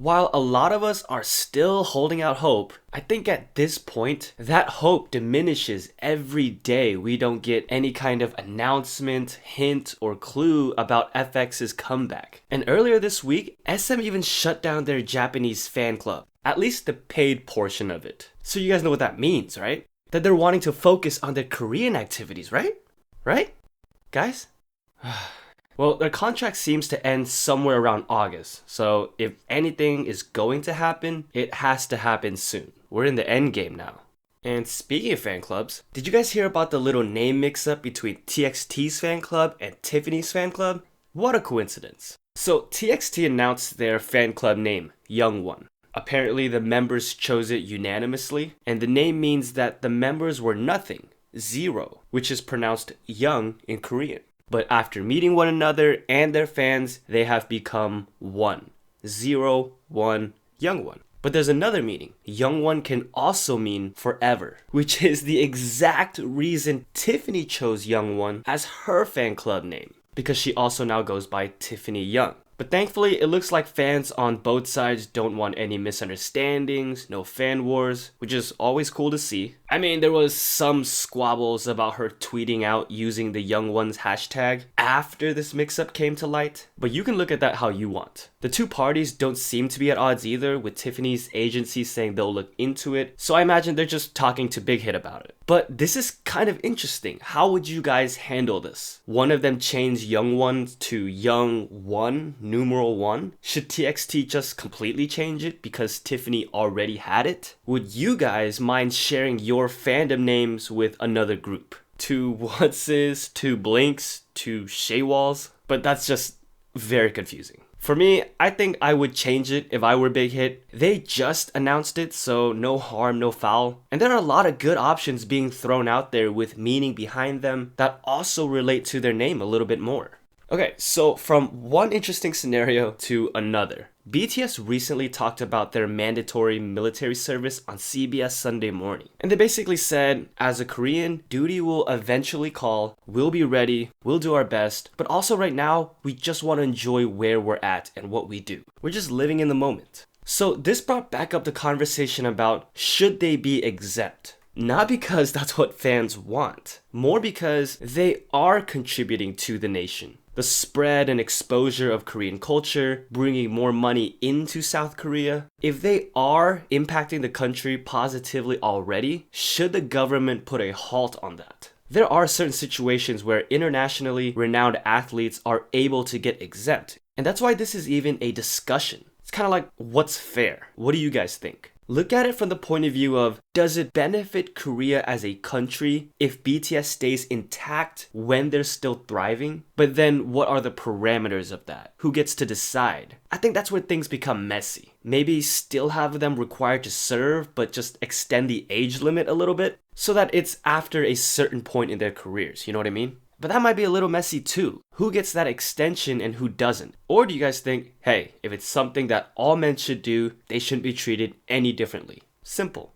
While a lot of us are still holding out hope, I think at this point, that hope diminishes every day we don't get any kind of announcement, hint, or clue about FX's comeback. And earlier this week, SM even shut down their Japanese fan club, at least the paid portion of it. So you guys know what that means, right? That they're wanting to focus on their Korean activities, right? Right? Guys? Well, their contract seems to end somewhere around August, so if anything is going to happen, it has to happen soon. We're in the end game now. And speaking of fan clubs, did you guys hear about the little name mix-up between TXT's fan club and Tiffany's fan club? What a coincidence. So TXT announced their fan club name, Young One. Apparently the members chose it unanimously, and the name means that the members were nothing, zero, which is pronounced young in Korean. But after meeting one another and their fans, they have become one. 0, 1, young one. But there's another meaning. Young one can also mean forever, which is the exact reason Tiffany chose Young One as her fan club name, because she also now goes by Tiffany Young. But thankfully, it looks like fans on both sides don't want any misunderstandings, no fan wars, which is always cool to see. I mean, there was some squabbles about her tweeting out using the Young Ones hashtag after this mix-up came to light, but you can look at that how you want. The two parties don't seem to be at odds either, with Tiffany's agency saying they'll look into it, so I imagine they're just talking to Big Hit about it. But this is kind of interesting. How would you guys handle this? One of them change Young One to Young One, numeral 1? Should TXT just completely change it because Tiffany already had it? Would you guys mind sharing your fandom names with another group? 2 Whatses, 2 Blinks, 2 Shaywalls? But that's just very confusing. For me, I think I would change it if I were Big Hit. They just announced it, so no harm, no foul. And there are a lot of good options being thrown out there with meaning behind them that also relate to their name a little bit more. Okay, so from one interesting scenario to another. BTS recently talked about their mandatory military service on CBS Sunday Morning. And they basically said, as a Korean, duty will eventually call, we'll be ready, we'll do our best, but also right now, we just want to enjoy where we're at and what we do. We're just living in the moment. So this brought back up the conversation about should they be exempt? Not because that's what fans want, more because they are contributing to the nation. The spread and exposure of Korean culture, bringing more money into South Korea. If they are impacting the country positively already, should the government put a halt on that? There are certain situations where internationally renowned athletes are able to get exempt, and that's why this is even a discussion. It's kind of like, what's fair? What do you guys think? Look at it from the point of view of, does it benefit Korea as a country if BTS stays intact when they're still thriving? But then what are the parameters of that? Who gets to decide? I think that's where things become messy. Maybe still have them required to serve, but just extend the age limit a little bit so that it's after a certain point in their careers, you know what I mean? But that might be a little messy too. Who gets that extension and who doesn't? Or do you guys think, hey, if it's something that all men should do, they shouldn't be treated any differently? Simple.